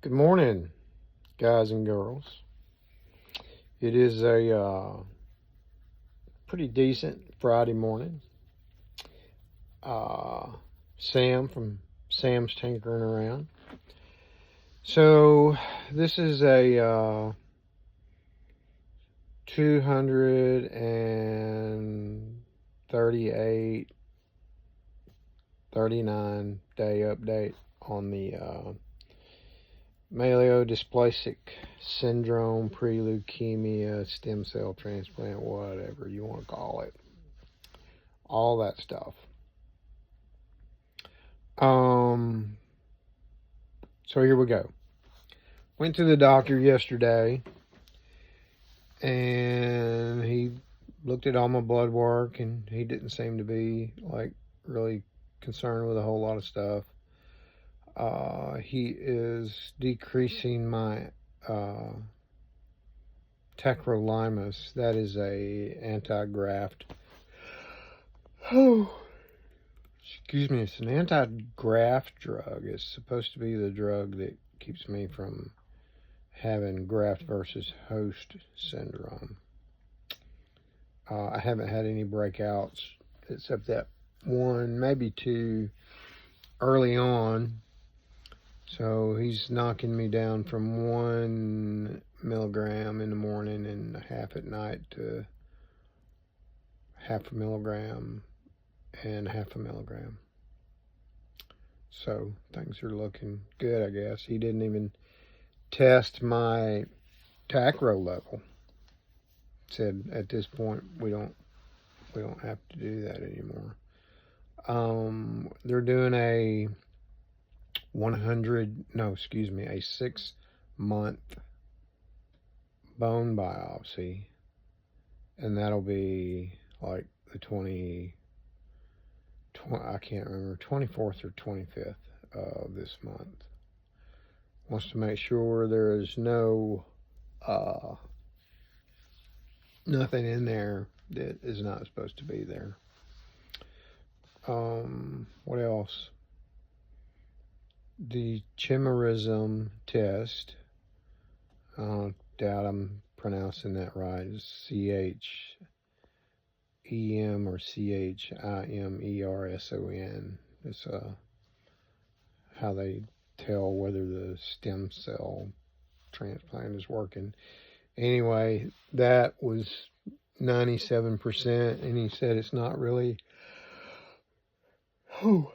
Good morning, guys and girls. It is a pretty decent Friday morning. Sam from Sam's Tinkering Around. So this is a 238, 39 day update on the myelodysplastic syndrome, pre-leukemia, stem cell transplant, whatever you want to call it. All that stuff. So here we go. Went to the doctor yesterday, and he looked at all my blood work, and he didn't seem to be like really concerned with a whole lot of stuff. He is decreasing my tacrolimus. That is a anti-graft. Oh, excuse me. It's an anti-graft drug. It's supposed to be the drug that keeps me from having graft versus host syndrome. I haven't had any breakouts except that one, maybe two early on. So he's knocking me down from 1 milligram in the morning and half at night to half a milligram and half a milligram. So things are looking good, I guess. He didn't even test my tacro level. Said at this point we don't have to do that anymore. They're doing a 6-month bone biopsy, and that'll be like the 24th or 25th of this month. Wants to make sure there is no nothing in there that is not supposed to be there. What else? The chimerism test, I doubt I'm pronouncing that right, it's CHEM or CHIMERSON. It's how they tell whether the stem cell transplant is working. Anyway, that was 97%, and he said it's not really, oh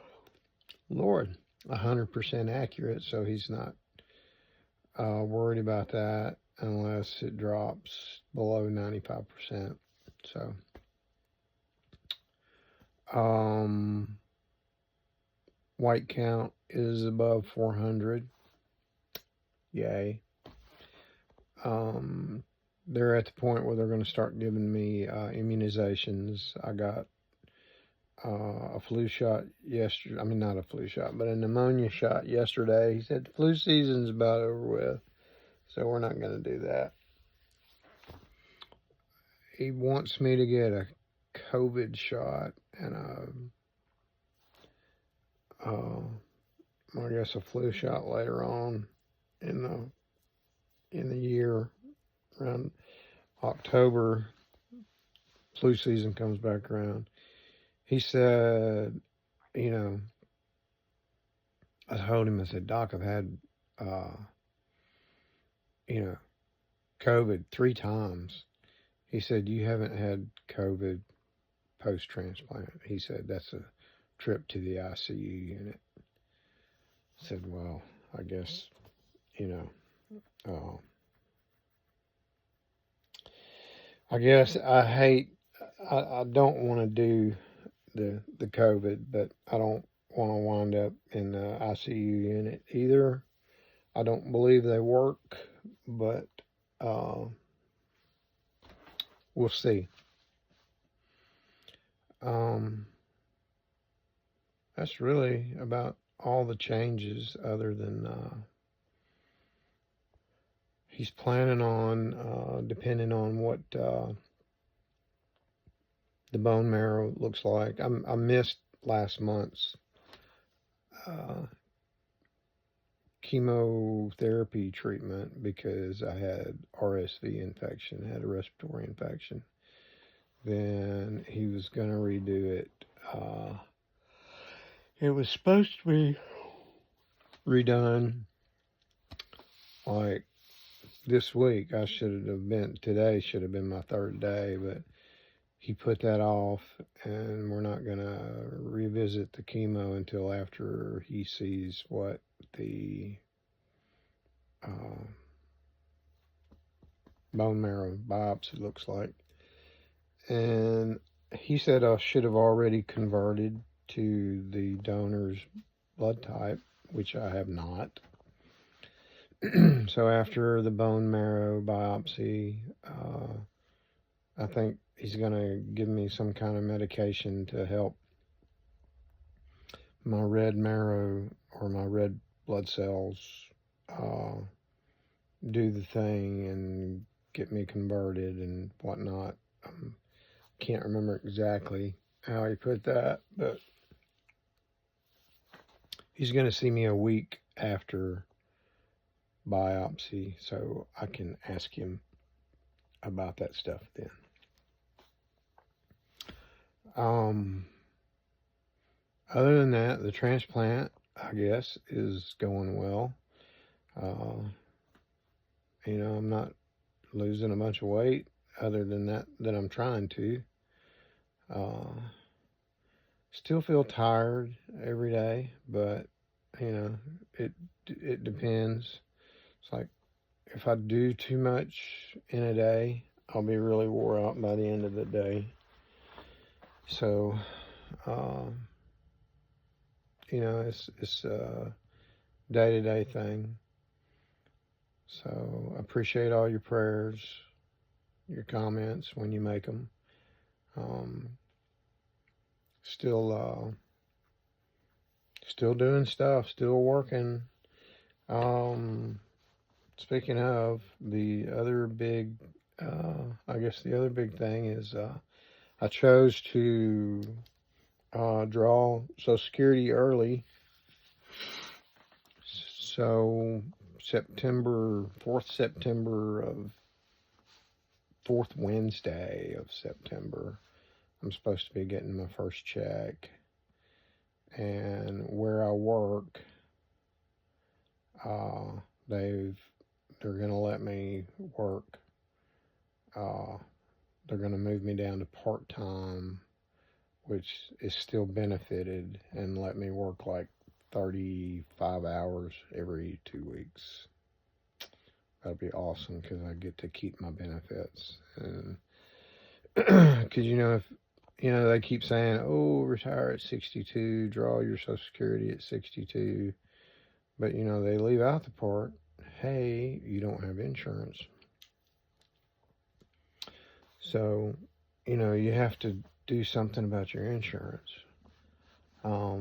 Lord, 100% accurate, so he's not worried about that unless it drops below 95%. So, white count is above 400. Yay. They're at the point where they're going to start giving me immunizations. I got a flu shot yesterday. I mean, not a flu shot, but a pneumonia shot yesterday. He said the flu season's about over with, so we're not going to do that. He wants me to get a COVID shot and I guess a flu shot later on in the year. Around October, flu season comes back around. He said, I told him, I said, Doc, I've had, COVID 3 times. He said, you haven't had COVID post-transplant. He said, that's a trip to the ICU unit. I said, well, I guess, I guess I don't want to do the COVID, but I don't want to wind up in the ICU unit either. I don't believe they work, but we'll see. That's really about all the changes, other than he's planning on, depending on what the bone marrow looks like. I missed last month's chemotherapy treatment because I had RSV infection, had a respiratory infection. Then he was going to redo it. It was supposed to be redone like this week. Today should have been my third day, but he put that off, and we're not going to revisit the chemo until after he sees what the bone marrow biopsy looks like. And he said I should have already converted to the donor's blood type, which I have not. So after the bone marrow biopsy, I think he's going to give me some kind of medication to help my red marrow or my red blood cells do the thing and get me converted and whatnot. Can't remember exactly how he put that, but he's going to see me a week after biopsy, so I can ask him about that stuff then. Other than that, the transplant, I guess, is going well. I'm not losing a bunch of weight other than that I'm trying to. Still feel tired every day, but it depends. It's like if I do too much in a day, I'll be really wore out by the end of the day. So, it's a day-to-day thing. So I appreciate all your prayers, your comments when you make them. Still doing stuff, still working. Speaking of, the other big thing is I chose to draw Social Security early. So fourth Wednesday of September, I'm supposed to be getting my first check. And where I work, they're going to let me work. They're going to move me down to part-time, which is still benefited, and let me work like 35 hours every 2 weeks. That'll be awesome because I get to keep my benefits. And because they keep saying, oh, retire at 62, draw your Social Security at 62. But, they leave out the part, hey, you don't have insurance. So, you have to do something about your insurance. Well,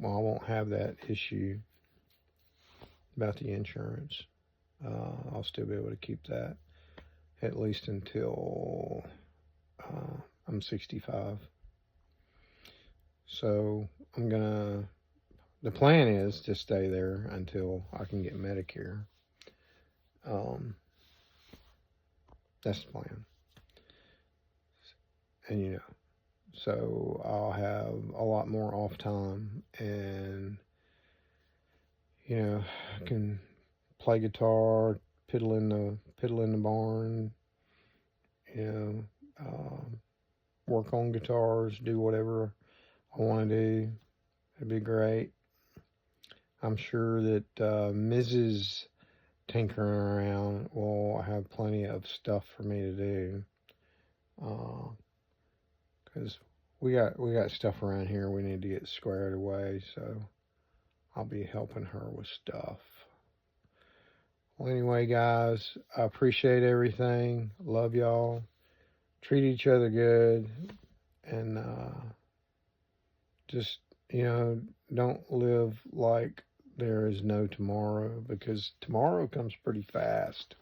I won't have that issue about the insurance. I'll still be able to keep that at least until I'm 65. So the plan is to stay there until I can get Medicare. That's the plan. And so I'll have a lot more off time, and I can play guitar, piddle in the barn, work on guitars, do whatever I want to do. It'd be great. I'm sure that Mrs. Tinkering Around will have plenty of stuff for me to do. Because we got stuff around here we need to get squared away, so I'll be helping her with stuff. Well, anyway, guys, I appreciate everything. Love y'all. Treat each other good, and just don't live like there is no tomorrow, because tomorrow comes pretty fast.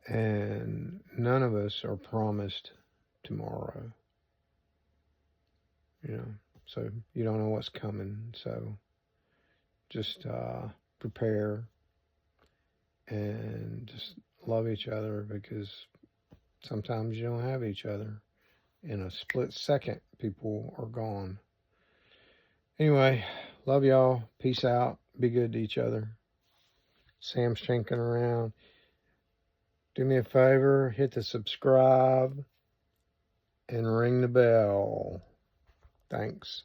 And none of us are promised tomorrow. So you don't know what's coming. So just prepare and just love each other, because sometimes you don't have each other. In a split second, people are gone. Anyway, love y'all. Peace out. Be good to each other. Sam's shanking around. Do me a favor, hit the subscribe and ring the bell. Thanks.